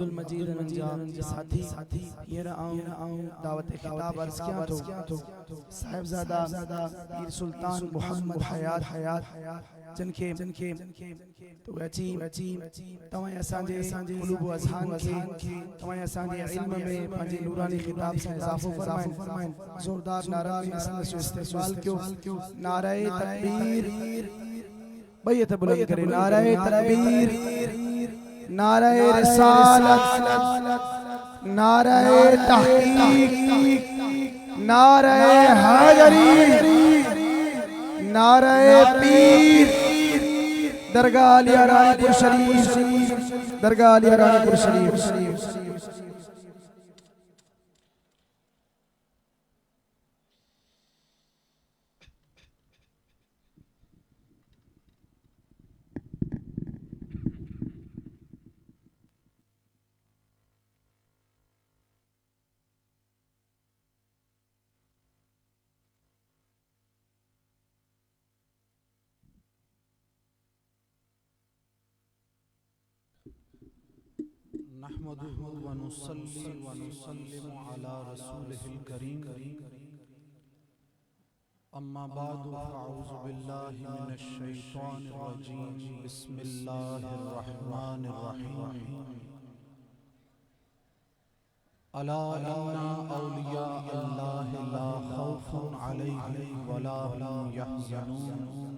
عبد المجید ننجاب ساتھی یہ آؤں دعوت خطاب عرض کیا تو صاحبزادہ پیر سلطان محمد حیات جن کے تو اچھی تمہیں اساندے قلوب و اذہان کے تمہیں اساندے علم میں پنجی نورانی خطاب سے اضافہ فرمائیں زوردار نعرہ میں استقبال کیوں نعرہ تکبیر بیعت بلند کرے نعرہ تکبیر نعرہ رسالت نعرہ تحقیق نعرہ حیدری نعرہ پیر درگاہ علی رانی پور شریف درگاہ علی رانی پور شریف نحمده ونصلي ونسلم على رسوله الكريم اما بعد فاعوذ بالله من الشيطان الرجيم بسم الله الرحمن الرحيم الا ان اولیاء الله لا خوف عليهم ولا هم يحزنون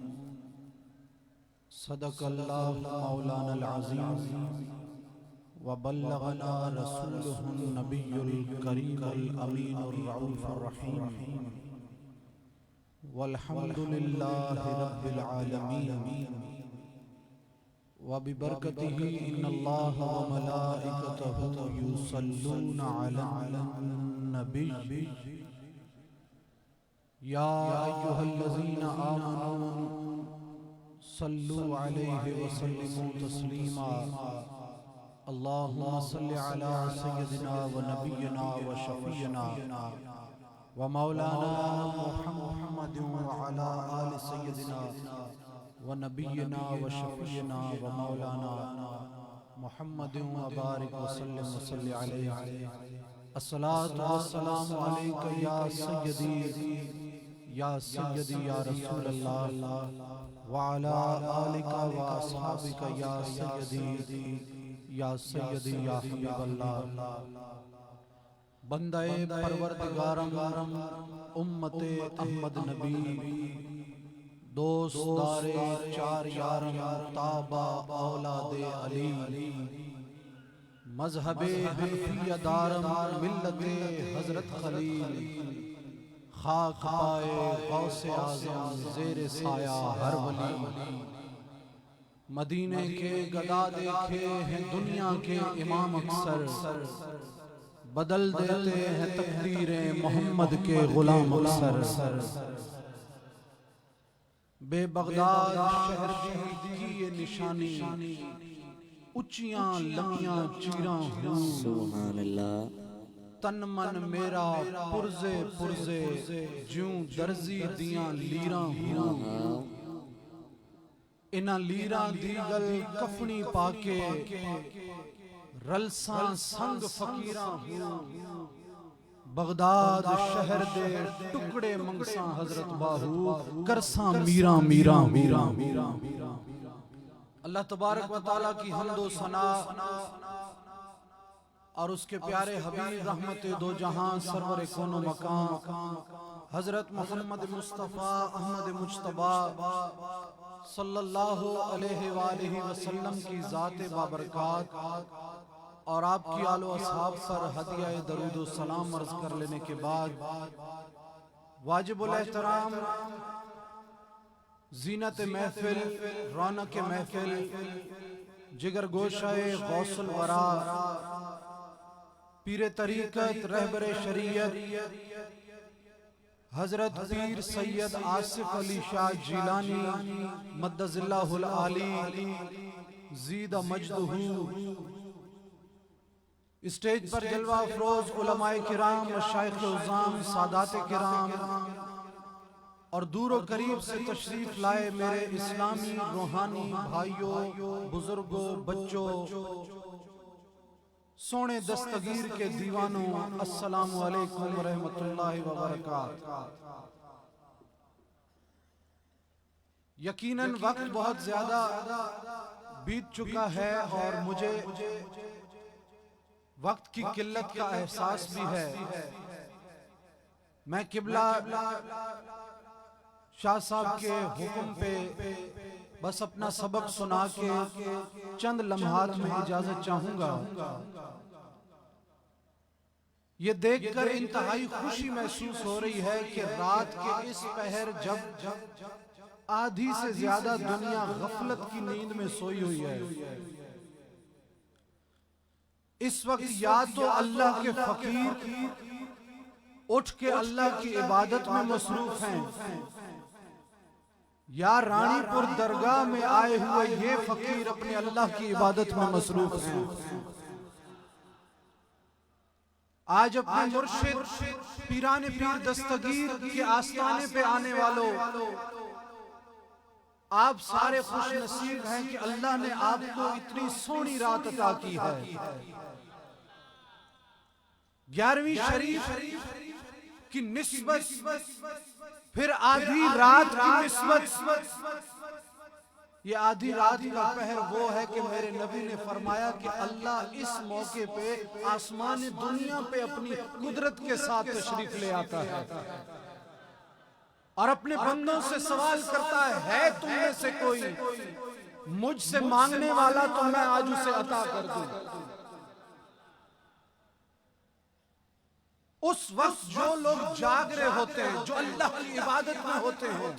صدق الله مولانا العظيم وبلغنا رسوله النبي الكريم الأمين الرؤوف الرحيم والحمد لله رب العالمين وببركته إن الله وملائكته يصلون على النبي يا أيها الذين آمنوا صلوا عليه وسلموا تسليما اللهم صل على سيدنا ونبينا وشفينا ومولانا محمد وعلى آل سيدنا ونبينا وشفينا ومولانا محمد وبارك وسلم وصل عليه الصلاة والسلام عليك يا سيدي يا رسول الله وعلى آلك وأصحابك يا سيدي یا سیدی یا حبیب اللہ بندہ پروردگارم امت احمد نبی دوست دار چار یارم تابع اولاد علی مذہب حنفیہ دارم ملت حضرت خلیل خاک پائے غوث اعظم زیر سایہ ہر ولی مدینے کے گدا دیکھے ہیں دنیا کے امام اکثر بدل دیتے ہیں تقدیریں محمد کے غلام اکثر بے بغداد شہر کی یہ نشانی اچیاں لمیاں چیراں ہوں سبحان اللہ تن من میرا پرزے جوں درزی دیاں لیراں ہوں انہاں لیراں دیگل کفنی پاکے رلساں سنگ فقیراں ہوں بغداد شہر دے ٹکڑے منگساں حضرت باہو کرساں میراں اللہ تبارک و تعالیٰ کی حمد و ثنا اور اس کے پیارے حبیب رحمت دو جہاں سرور کون و مکان حضرت محمد مصطفیٰ احمد مجتبی صلی اللہ علیہ وآلہ وسلم کی ذات بابرکات اور آپ کی آل و اصحاب پر ہدیہ درود و سلام عرض کر لینے کے بعد واجب الاحترام زینت محفل رونق محفل جگر گوشہ غوث الورا پیر طریقت رہبر شریعت حضرت پیر سید آصف علی شاہ جیلانی مدد اللہ العالی زید مجدہ اسٹیج پر جلوہ افروز علماء کرام مشائخ عظام سادات کرام اور دور و قریب سے تشریف لائے میرے اسلامی روحانی بھائیوں بزرگوں بچوں سونے دستگیر کے دیوانوں، السلام علیکم ورحمۃ اللہ وبرکاتہ۔ یقیناً وقت بہت زیادہ بیت چکا ہے اور مجھے وقت کی قلت کا احساس بھی ہے۔ میں قبلہ شاہ صاحب کے حکم پہ بس اپنا سبق سنا کے چند لمحات میں اجازت چاہوں گا۔ یہ دیکھ کر انتہائی خوشی محسوس ہو رہی ہے کہ رات کے اس پہر جب آدھی سے زیادہ دنیا غفلت کی نیند میں سوئی ہوئی ہے، اس وقت یا تو اللہ کے فقیر اٹھ کے اللہ کی عبادت میں مصروف ہیں، یا رانی پور درگاہ میں آئے ہوئے یہ فقیر اپنے اللہ کی عبادت میں مصروف ہیں۔ آج اپنے مرشد پیران پیر دستگیر کے آستانے پہ آنے والوں، آپ سارے خوش نصیب ہیں کہ اللہ نے آپ کو اتنی سونی رات عطا کی ہے۔ 11ویں شریف کی نسبت، پھر آدھی رات کی نسبت، یہ آدھی رات کا پہر وہ ہے کہ میرے نبی نے فرمایا کہ اللہ اس موقع پہ آسمان دنیا پہ اپنی قدرت کے ساتھ تشریف لے آتا ہے اور اپنے بندوں سے سوال کرتا ہے تم میں سے کوئی مجھ سے مانگنے والا تو میں آج اسے عطا کر دوں۔ اس وقت جو لوگ جاگ رہے ہوتے ہیں، جو اللہ کی عبادت میں ہوتے ہیں،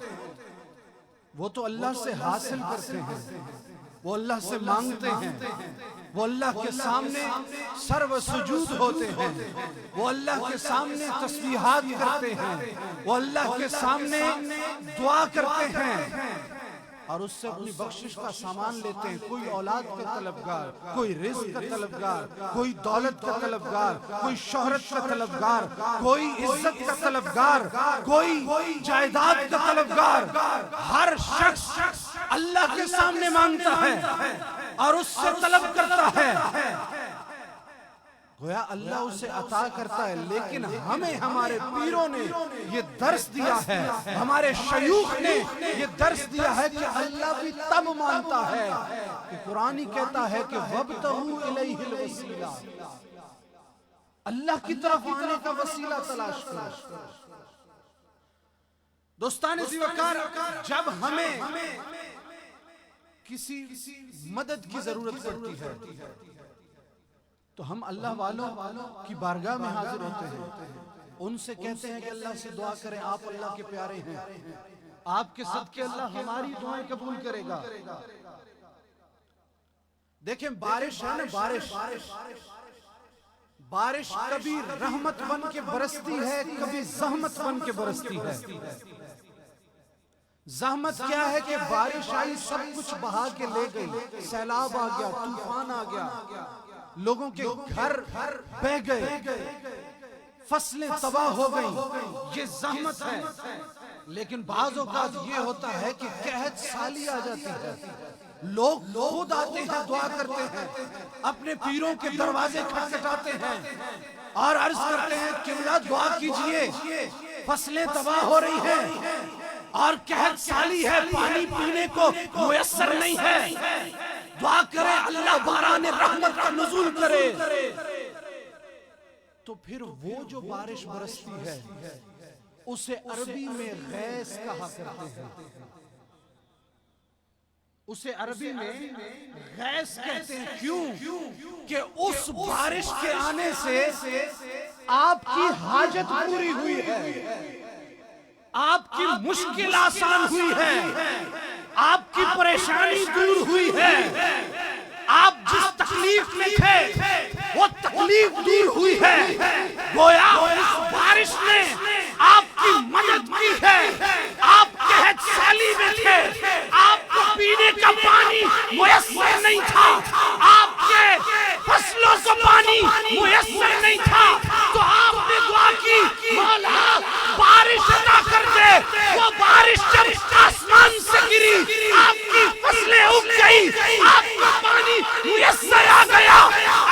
وہ تو اللہ سے حاصل کرتے ہیں، وہ اللہ سے مانگتے ہیں، وہ اللہ کے سامنے سر و سجود ہوتے ہیں، وہ اللہ کے سامنے تسبیحات کرتے ہیں، وہ اللہ کے سامنے دعا کرتے ہیں اور اس سے اپنی بخشش کا سامان لیتے ہیں۔ کوئی اولاد کا طلبگار، کوئی رزق کا طلبگار، کوئی دولت کا طلبگار، کوئی شہرت کا طلبگار، کوئی عزت کا طلبگار، کوئی جائیداد کا طلبگار۔ ہر شخص اللہ کے سامنے مانگتا ہے اور اس سے طلب کرتا ہے، گویا اللہ اسے عطا کرتا ہے۔ لیکن ہمیں ہمارے پیروں نے یہ درس دیا ہے، ہمارے شیوخ نے یہ درس دیا ہے کہ اللہ بھی تب مانتا ہے کہ قرآن ہی کہتا ہے کہ وَابْتَغُوا إِلَيْهِ الْوَسِيلَةَ، اللہ کی طرف آنے کا وسیلہ تلاش کرو۔ دوستان ذی وقار، جب ہمیں کسی مدد کی ضرورت پڑتی ہے تو ہم اللہ والوں کی بارگاہ میں حاضر ہوتے ہیں، ان سے کہتے ہیں کہ اللہ سے دعا کریں، آپ اللہ کے پیارے ہیں، آپ کے صدقے اللہ ہماری دعائیں قبول کرے گا۔ دیکھیں بارش ہے نا، بارش کبھی رحمت بن کے برستی ہے، کبھی زحمت بن کے برستی ہے۔ زحمت کیا ہے کہ بارش آئی، سب کچھ بہا کے لے گئی، سیلاب آ گیا، طوفان آ گیا، لوگوں کے گھر بہہ گئے، فصلیں تباہ ہو گئیں، یہ زحمت ہے۔ لیکن بعض اوقات یہ ہوتا ہے کہ قحط سالی آ جاتی ہے، لوگ خود آتے ہیں، دعا کرتے ہیں، اپنے پیروں کے دروازے کھٹکھٹاتے ہیں اور عرض کرتے ہیں کہ اللہ دعا کیجئے، فصلیں تباہ ہو رہی ہیں اور قحط سالی ہے، پانی پینے کو میسر نہیں ہے، دعا کرے اللہ باران رحمت کا نزول کرے۔ تو پھر وہ جو بارش برستی ہے اسے عربی میں غیث کہا کرتے ہیں، اسے عربی میں غیث کہتے ہیں۔ کیوں؟ کہ اس بارش کے آنے سے آپ کی حاجت پوری ہوئی ہے، آپ کی مشکل آسان ہوئی ہے، آپ کی پریشانی دور ہوئی ہے، آپ جس تکلیف میں تھے وہ تکلیف دور ہوئی ہے، گویا اس بارش نے آپ کی مدد کی ہے۔ آپ قحط سالی میں تھے، آپ کو پینے کا پانی میسر نہیں تھا، آپ کے فصلوں کو پانی میسر نہیں تھا، تو آپ نے دعا کی مولا بارش عطا کر دے۔ وہ بارش جب آسمان سے گری، آپ کی فصلیں اگ گئی، آپ کو پانی میسر آ گیا۔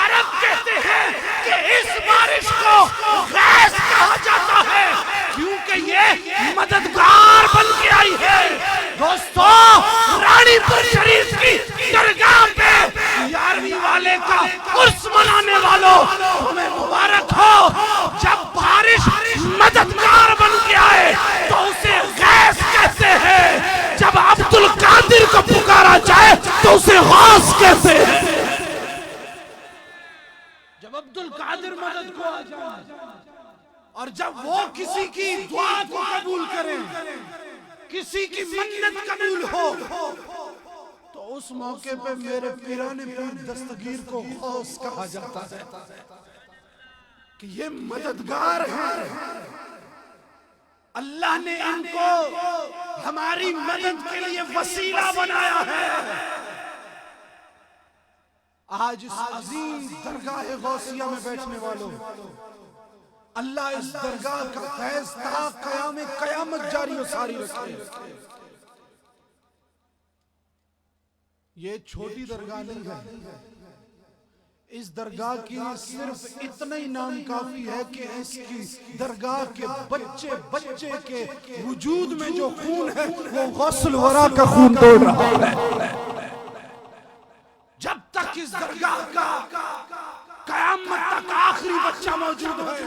عرب کہتے دوستو رانی پور شریف کی درگاہ پہ 11ویں والے کا عرس منانے والوں تمہیں مبارک ہو. جب بارش مددگار بن کے آئے تو اسے غیث کہتے ہیں. جب عبد القادر کو پکارا جائے تو اسے غوث کہتے ہیں. جب عبد القادر مدد کو آ جائے اور جب وہ کسی کی دعا کو قبول کریں, کسی کی منت قبول ہو, تو اس موقع پہ میرے پیران پیر دستگیر کو غوث کہا جاتا ہے کہ یہ مددگار ہیں. اللہ نے ان کو ہماری مدد کے لیے وسیلہ بنایا ہے. آج اس عظیم درگاہ غوثیہ میں بیٹھنے والوں, اللہ اس درگاہ کا فیض تا قیام قیامت جاری و ساری رکھے. یہ چھوٹی درگاہ نہیں ہے. اس درگاہ کی صرف اتنا ہی نام کافی ہے کہ اس کی درگاہ کے بچے کے وجود میں جو خون ہے وہ غوث الورا کا خون دوڑ رہا ہے. جب تک اس درگاہ کا قیامت تک آخری بچہ موجود ہے,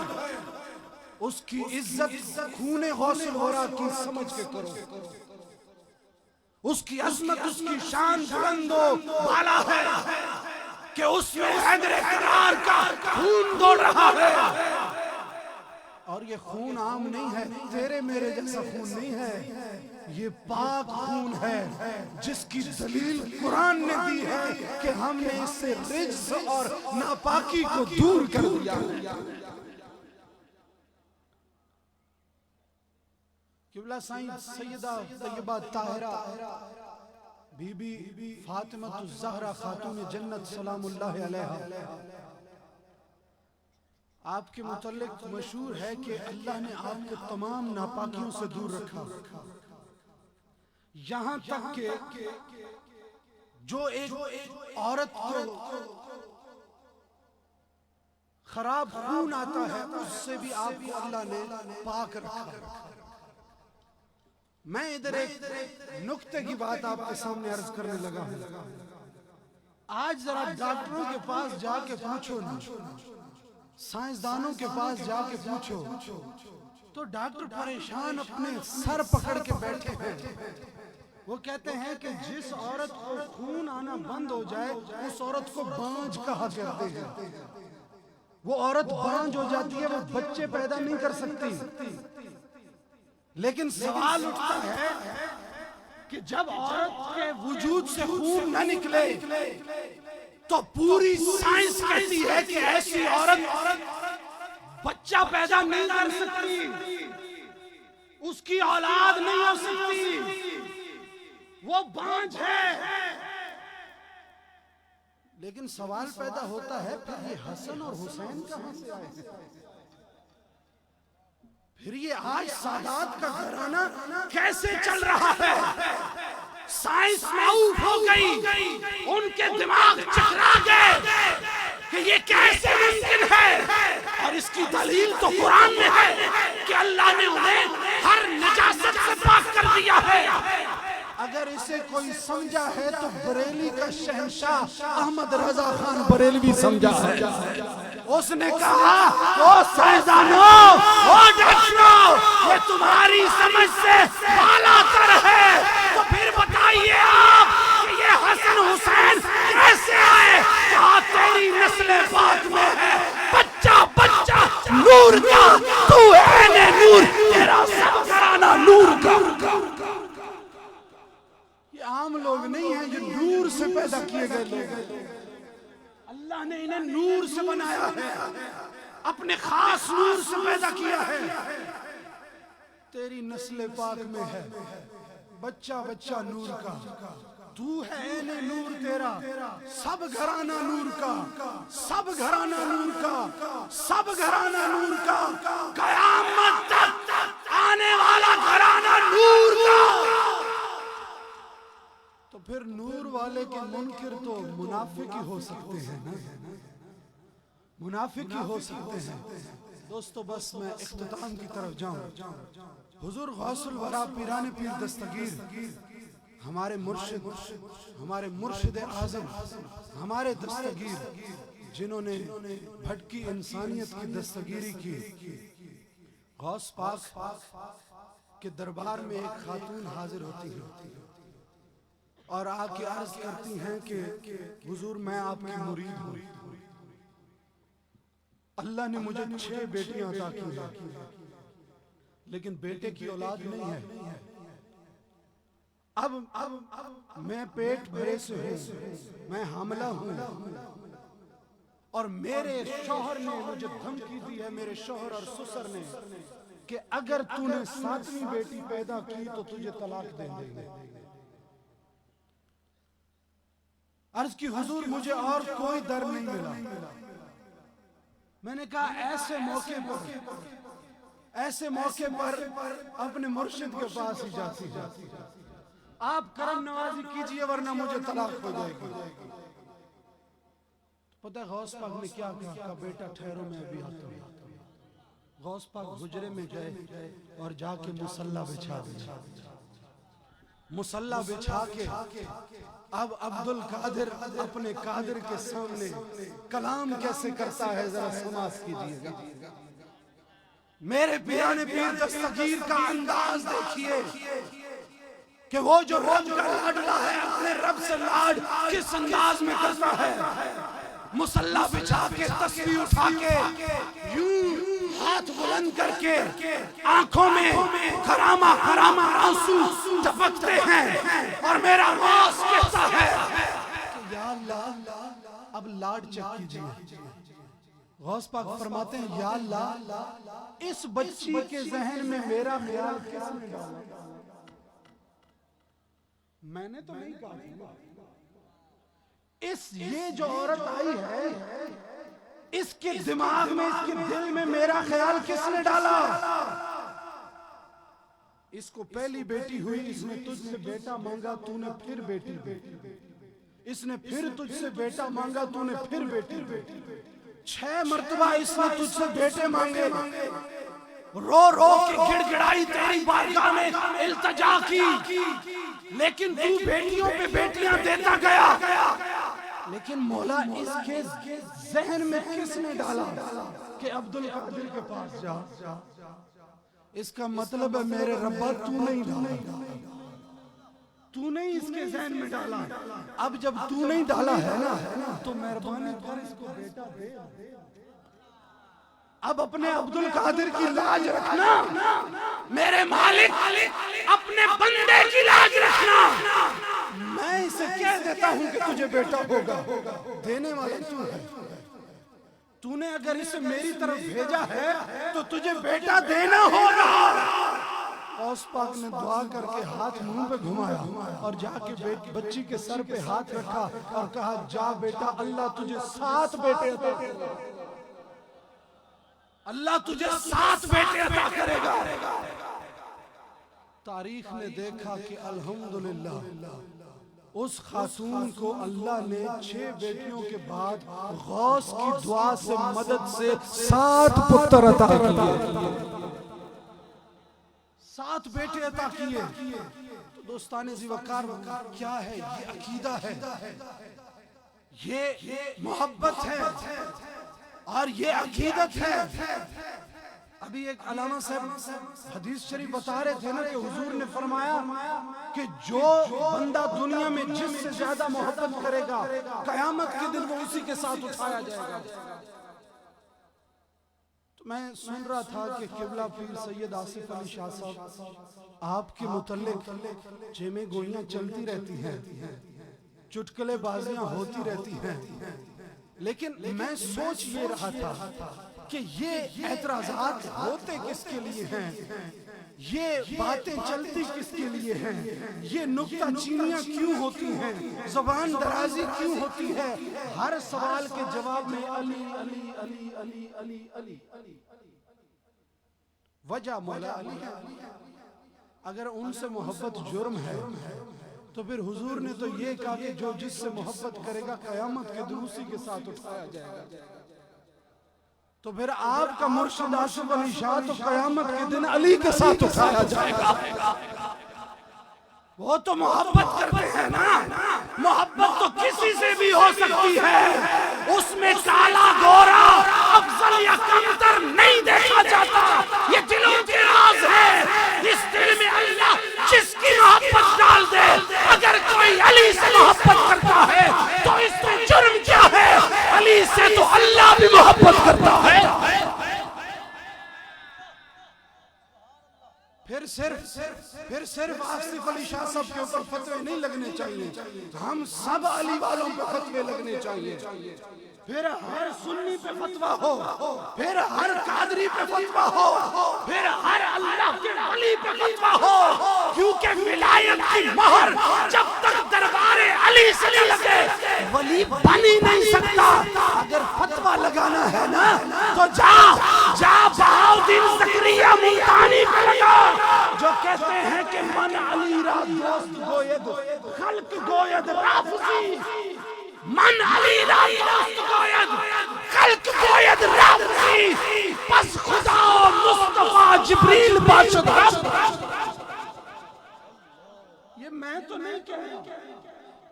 اس کی عزت خون غوث الورا کی سمجھ کے کرو. اس کی عظمت, اس کی شان بلند و بالا ہے کہ اس میں حیدر کرار کا خون دوڑ رہا ہے. اور یہ خون عام نہیں ہے, تیرے میرے جیسا خون نہیں ہے. یہ پاک خون ہے جس کی دلیل قرآن نے دی ہے کہ ہم نے اس سے رجس اور ناپاکی کو دور کر دیا. قبلہ سائیں سیدہ طیبہ طاہرہ بی بی فاطمہ الزہرا خاتون جنت سلام اللہ علیہا, آپ کے متعلق مشہور ہے کہ اللہ نے آپ کو تمام ناپاکیوں سے دور رکھا. یہاں تک کہ جو ایک عورت کو خراب خون آتا ہے اس سے بھی آپ کو اللہ نے پاک رکھا. میں ادھر ایک نکتے کی بات آپ کے سامنے عرض کرنے لگا ہوں. آج ذرا ڈاکٹروں کے پاس جا کے پوچھو نا, سائنسدانوں کے پاس جا کے پوچھو تو ڈاکٹر پریشان اپنے سر پکڑ کے بیٹھے ہیں. وہ کہتے ہیں کہ جس عورت کو خون آنا بند ہو جائے اس عورت کو بانجھ کہا کرتے ہیں. وہ عورت بانجھ ہو جاتی ہے, وہ بچے پیدا نہیں کر سکتی. لیکن سوال اٹھتا ہے کہ جب عورت کے وجود سے خون نہ نکلے تو پوری سائنس کہتی ہے کہ ایسی عورت بچہ پیدا نہیں کر سکتی, اس کی اولاد نہیں ہو سکتی, وہ بانجھ ہے. لیکن سوال پیدا ہوتا ہے پھر یہ حسن اور حسین کہاں سے آئے ہیں؟ پھر یہ آج سادات کا گھرانہ کیسے چل رہا ہے؟ سائنس معروف ہو گئی, ان کے دماغ چکرا گئے کہ یہ کیسے ممکن ہے. اور اس کی دلیل تو قرآن میں ہے کہ اللہ نے انہیں ہر نجاست سے پاک کر دیا ہے. اگر اسے کوئی سمجھا ہے تو بریلی کا شہنشاہ احمد رضا خان بریلوی سمجھا ہے. اس نے کہا او سائنسدانوں, او ڈاکٹروں, یہ تمہاری سمجھ سے بالا تر ہے, تو پھر بتائیے آپ کہ یہ حسن حسین کیسے آئے؟ کہا تیری نسل پاک میں ہے بچہ نور کا, تو عین نور, تیرا سب گھرانہ نور کا. یہ عام لوگ نہیں ہیں, یہ نور سے پیدا کیے گئے لوگ. اللہ نے انہیں نور سے بنایا ہے, اپنے خاص نور سے پیدا کیا ہے. تیری نسل پاک میں ہے بچہ نور کا, تو ہے عین نور تیرا, سب گھرانہ نور کا, سب گھرانہ نور کا, سب گھرانہ نور کا, قیامت تک آنے والا گھرانہ نور کا. تو پھر نور والے کے منکر تو منافق ہی ہو سکتے ہیں نا, منافق ہی ہو سکتے ہیں. دوستو بس میں اختتام کی طرف جاؤں. حضور غوث الورا پیران پیر دستگیر ہمارے مرشد اعظم، ہمارے دستگیر، جنہوں نے بھٹکی انسانیت کی دستگیری کی. غوث پاک کے دربار میں ایک خاتون حاضر ہوتی ہیں اور آ کے عرض کرتی ہیں کہ حضور میں آپ کی مرید ہوں، اللہ نے مجھے 6 بیٹیاں عطا کی ہیں لیکن بیٹے کی اولاد نہیں ہے. اب میں پیٹ بھرے سے ہوں، میں حاملہ ہوں، اور میرے شوہر نے مجھے دھمکی دی ہے، میرے شوہر اور سسر نے، کہ اگر تو نے 7ویں بیٹی پیدا کی تو تجھے طلاق دے دیں گے. عرض کی حضور مجھے اور کوئی در نہیں ملا. میں نے کہا ایسے موقع پر اپنے مرشد کے پاس ہی جاتی ہے، آپ کرم نوازی کیجئے ورنہ مجھے طلاق ہو جائے گی. پتہ ہے غوث پاک نے کیا کہا؟ بیٹا ٹھہرو میں ابھی آتا ہوں. غوث پاک حجرے میں گئے اور جا کے مصلی بچھا دیا. مصلی بچھا کے اب عبد القادر اپنے قادر کے سامنے کلام کیسے کرتا ہے ذرا سماعت کیجئے گا. میرے پیرانے پیر دستگیر کا انداز دیکھیے کہ وہ جو رب کا لاڈلا ہے اپنے رب سے لاڈ کس انداز میں کرتا ہے. مصلی بچھا کے تسبیح اٹھا کے یوں ہاتھ بلند کر کے آنکھوں میں خرامہ آنسو ٹپکتے ہیں اور میرا غوث کہتا ہے کہ یا اللہ اب لاڈ چیک کیجئے. غوث پاک فرماتے ہیں یا اللہ اس بچی کے ذہن میں میرا خیال کس نے ڈالا؟ میں نے تو نہیں کہا. یہ جو عورت آئی ہے اس کے دماغ میں، اس کے دل میں میرا خیال کس نے ڈالا؟ اس کو پہلی بیٹی ہوئی، اس نے تجھ سے بیٹا مانگا، تو نے پھر بیٹی. اس نے پھر تجھ سے بیٹا مانگا، تو نے پھر بیٹی. 6 مرتبہ اس نے تجھ سے بیٹے مانگے، رو رو کے گڑ گڑائی تیری بارگاہ میں التجا کی، لیکن تو بیٹیوں پہ بیٹیاں دیتا گیا. لیکن مولا اس کے ذہن میں کس نے ڈالا کہ عبد القادر کے پاس جا؟ اس کا مطلب ہے میرے ربا تو نہیں ڈالا، تو نہیں اس کے ذہن میں ڈالا. اب جب تو نہیں ڈالا ہے نا تو مہربانی کر اس کو بیٹا دے. اب اپنے عبد القادر کی لاج رکھنا، میرے مالک اپنے بندے کی لاج رکھنا. میں اسے کہہ دیتا ہوں کہ تجھے بیٹا ہوگا، دینے والا تو ہے. تو نے اگر اسے میری طرف بھیجا ہے تو تجھے بیٹا دینا ہوگا. غوث پاک نے دعا کر کے ہاتھ منہ پہ گھمایا اور جا کے بچی کے سر پہ ہاتھ رکھا اور کہا جا بیٹا اللہ تجھے 7 بیٹے عطا کرے گا، اللہ تجھے 7 بیٹے عطا کرے گا. تاریخ نے دیکھا کہ الحمدللہ اس خاتون کو اللہ نے 6 بیٹیوں کے بعد غوث کی دعا سے مدد سے 7 پتر عطا کیے، 7 بیٹے عطا کیے. تو دوستان ذی وقار کیا ہے؟ یہ عقیدہ ہے، یہ محبت ہے اور یہ عقیدت ہے. ابھی ایک علامہ صاحب حدیث شریف بتا رہے تھے نا کہ حضور نے فرمایا کہ جو بندہ دنیا میں جس سے زیادہ محبت کرے گا قیامت کے دن وہ اسی کے ساتھ اٹھایا جائے گا. تو میں سن رہا تھا کہ قبلہ پیر سید آصف علی شاہ صاحب آپ کے متعلق جمع گوئیاں چلتی رہتی ہیں، چٹکلے بازیاں ہوتی رہتی ہیں، لیکن میں سوچ یہ رہا تھا کہ یہ اعتراضات ہوتے کس کے لیے ہیں، یہ باتیں چلتی کس کے لیے ہیں، یہ نکتہ چینیاں کیوں ہوتی ہیں، زبان درازی کیوں ہوتی ہے؟ ہر سوال کے جواب میں علی علی علی علی علی علی. وجہ مولا علی ہے. اگر ان سے محبت جرم ہے تو پھر حضور نے تو یہ کہا کہ جو جس سے محبت کرے گا قیامت کے دن اسی کے ساتھ اٹھایا جائے گا. تو پھر آپ کا مرشد آصف علی شاہ تو قیامت کے دن علی کے ساتھ اٹھایا جائے گا. وہ تو محبت کرتے ہیں نا، محبت تو کسی سے بھی ہو سکتی ہے، اس میں کالا گورا افضل یا کمتر نہیں دیکھا جاتا، یہ دلوں کے راز ہے، اس دل میں اللہ جس کی محبت ڈال دے، اگر کوئی علی سے محبت کرتا ہے تو اس میں جرم کیا ہے؟ علی سے تو اللہ بھی محبت کرتا ہے۔ پھر صرف آصف علی شاہ صاحب کے اوپر فتوے نہیں لگنے چاہیے، ہم سب علی والوں پہ فتوے لگنے چاہیے، پھر ہر سنی پہ فتوہ ہو، پھر ہر قادری پہ فتوہ ہو، پھر ہر اللہ کے ولی پہ فتوہ ہو، کیونکہ ولایت کی مہر جب تک دربار علی سے نہ لگے ولی بن ہی نہیں سکتا۔ اگر فتوہ لگانا ہے نا تو جا بہاؤدین زکریا ملتانی پہ لگا، جو کہتے ہیں کہ من علی را دوست گوید خلق گوید رافضی، من علی را دوست گوید خلق گوید رافضی، پس خدا و مصطفیٰ جبریل باشد رافضی۔ یہ میں تو نہیں کہہ رہا،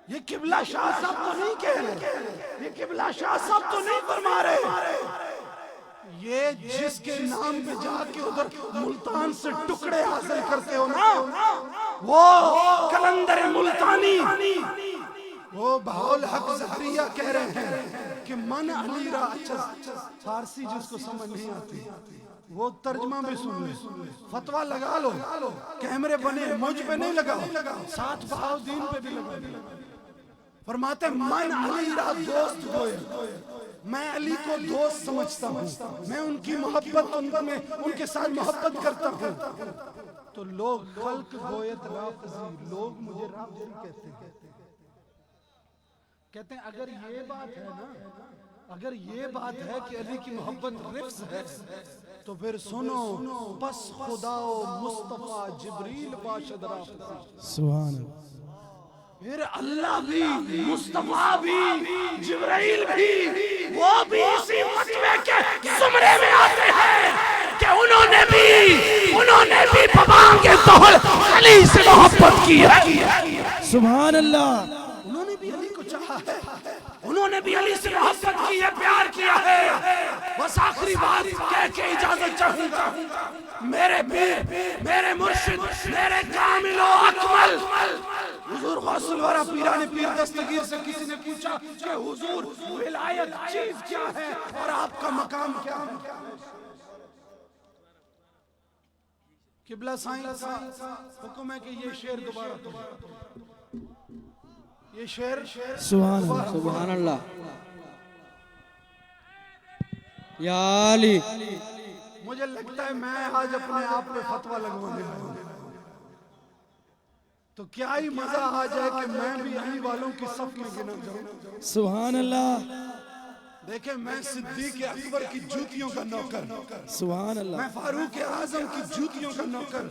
یہ قبلہ شاہ صاحب تو نہیں کہہ رہے، یہ قبلہ شاہ صاحب تو نہیں فرما رہے، یہ جس کے نام پہ جا کے ادھر ملتان سے ٹکڑے حاصل کرتے ہو نا، وہ کلندر ملتانی، وہ بہاول حق زہریہ کہہ رہے ہیں کہ من علی را، اچھا فارسی جس کو سمجھ نہیں آتی وہ ترجمہ بھی سن لے، فتوہ لگا لو، کیمرے بنے مجھ پہ نہیں لگاؤ، ساتھ بہاؤدین پہ بھی لگا۔ فرماتے من علی را دوست گوئے، میں علی کو دوست سمجھتا ہوں، میں ان کی محبت ان کے ساتھ محبت کرتا ہوں، تو لوگ خلق گویت رافضی، لوگ مجھے رافضی کہتے ہیں اگر یہ بات ہے نا، اگر یہ بات ہے کہ علی کی محبت رفض ہے تو پھر سنو، پس خدا و مصطفیٰ جبریل باشد رافضی، سبحان اللہ، پھر اللہ بھی، مصطفیٰ بھی، جبرائیل بھی، وہ بھی اسی فتوے کے زمرے میں آتے ہیں کہ انہوں نے بھی ببانگ دہل علی سے محبت کی ہے۔ سبحان اللہ، انہوں نے بھی علی کو چاہا ہے، انہوں نے بھی علی سے محبت کی ہے، پیار کیا ہے۔ بس آخری بات کہہ کے اجازت چاہوں گا، میرے پیر، میرے مرشد، میرے کامل و اکمل حضور غوث الورا پیران پیر دستگیر سے کسی نے پوچھا کہ حضور ولایت چیز کیا ہے اور آپ کا مقام کیا ہے؟ قبلہ سائیں کا حکم ہے کہ یہ شعر دوبارہ پڑھیں، یہ شعر سبحان اللہ، یا علی۔ مجھے لگتا ہے میں آج اپنے آپ پہ فتوہ لگوانے آیا ہوں، تو کیا ہی مزہ آ جائے کہ میں بھی علی والوں کی صف میں گنا جاؤں۔ سبحان اللہ، دیکھیں میں صدیق اکبر کی جوتیوں کا نوکر، سبحان اللہ، میں فاروق اعظم کی جوتیوں کا نوکر،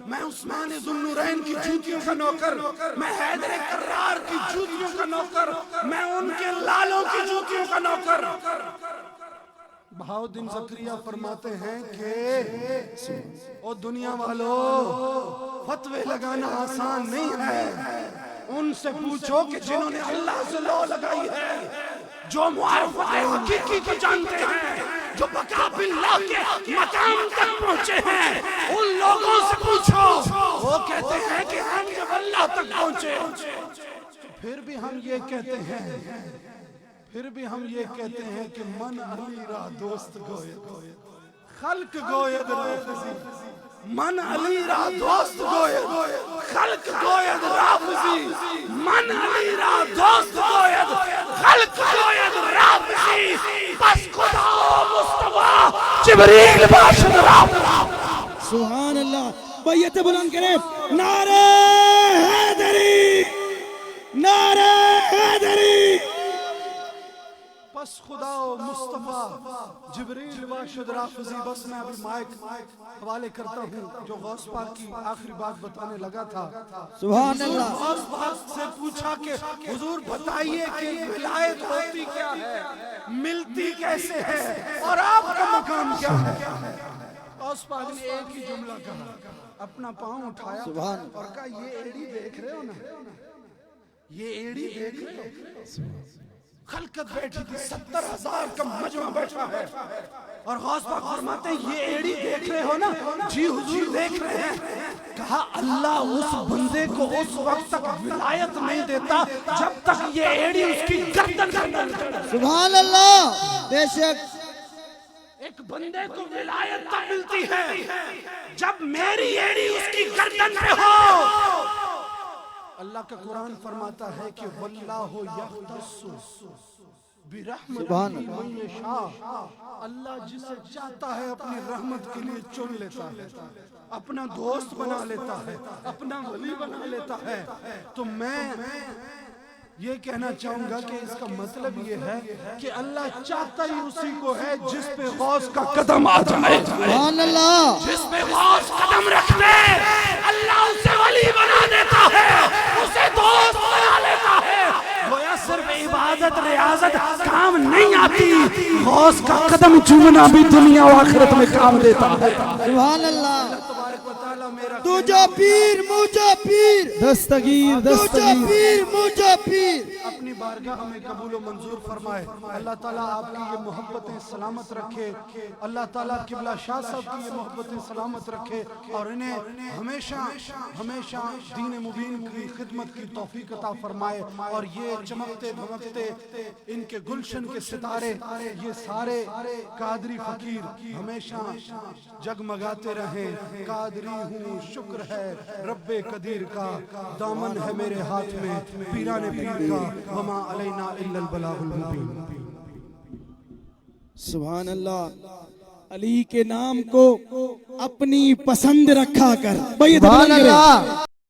میں عثمان ذو النورین کی جوتیوں کا نوکر، میں حیدر کرار کی جوتیوں کا نوکر، میں ان کے لالوں کی جوتیوں کا نوکر۔ بہاؤدین زکریا فرماتے ہیں کہ او دنیا والو، فتوے لگانا آسان نہیں ہے، ان سے پوچھو کہ جنہوں نے اللہ سے لو لگائی ہے، جو معرفت حقیقی کو جانتے ہیں، جو بقا باللہ کے مقام تک پہنچے ہیں، ان لوگوں سے پوچھو، وہ کہتے ہیں کہ ہم جب اللہ تک پہنچے، پھر بھی ہم یہ کہتے ہیں کہ من علی را دوست گوید خلق گوید رافضی، من علی را دوست گوید خلق گوید رافضی، من علی را دوست گوید خلق گوید رافضی، پس خدا و مصطفیٰ جبریل باشد رافضی۔ سبحان اللہ، بیعت بلند کریں، نعرہ حیدری، نعرہ حیدری۔ بس خدا و مصطفیٰ جبریل باشد رافضی۔ بس میں ابھی مائک حوالے کرتا ہوں، جو غوث پاک کی آخری بات بتانے لگا تھا۔ سبحان اللہ، غوث پاک سے پوچھا کہ حضور بتائیے کہ ولایت ہوتی کیا ہے، ملتی کیسے ہے، اور آپ کا مقام کیا ہے؟ غوث پاک نے ایک ہی جملہ کہا، اپنا پاؤں اٹھایا اور کہا یہ ایڑی دیکھ رہے ہو نا، یہ ایڑی دیکھ رہے ہو؟ خلقت بیٹھی تھی، 70,000 کا مجمع بیٹھا ہے، اور غوث پاک فرماتے ہیں یہ ایڑی دیکھ رہے ہو نا؟ جی حضور دیکھ رہے ہیں۔ کہا اللہ اس بندے کو اس وقت تک ولایت نہیں دیتا جب تک یہ ایڑی اس کی گردن پر نہ چڑھے۔ سبحان اللہ، بے شک ایک بندے کو ولایت تب ملتی ہے جب میری ایڑی اس کی گردن پہ ہو۔ اللہ کا قرآن فرماتا ہے کہ واللہ یختص برحمتہ من یشاء، اللہ جسے چاہتا ہے اپنی رحمت کے لیے چن لیتا ہے، اپنا دوست بنا لیتا ہے، اپنا ولی بنا لیتا ہے۔ تو میں یہ کہنا چاہوں گا کہ اس کا مطلب یہ ہے کہ اللہ چاہتا ہی اسی کو ہے جس پہ غوث کا قدم آ جائے، سبحان اللہ، جس پہ غوث قدم رکھ دے اللہ اسے ولی بنا دیتا ہے، اسے دوست بنا لیتا ہے۔ گویا صرف عبادت ریاضت کام نہیں آتی، غوث کا قدم چومنا بھی دنیا و آخرت میں کام دیتا ہے۔ سبحان اللہ، تبارک و تعالیٰ میرا تجھے پیر مجھے پیر، دستگیر تجھے دستگیر پیر مجھے پیر۔ اپنی بارگاہ میں قبول و منظور فرمائے۔ اللہ تعالیٰ آپ کی یہ محبتیں سلامت رکھے، اللہ تعالیٰ قبلہ شاہ صاحب کی یہ محبتیں سلامت رکھے، اور انہیں ہمیشہ دین مبین کی خدمت کی توفیق عطا فرمائے، اور یہ چمکتے دھمکتے ان کے گلشن کے ستارے، یہ سارے قادری فقیر ہمیشہ جگمگاتے رہیں۔ قادری ہوں شکر ہے رب قدیر کا، دامن ہے میرے ہاتھ میں پیران پیر کا، وما علینا الا البلاغ المبین۔ سبحان اللہ، علی کے نام کو اپنی پسند رکھا کر۔ سبحان اللہ۔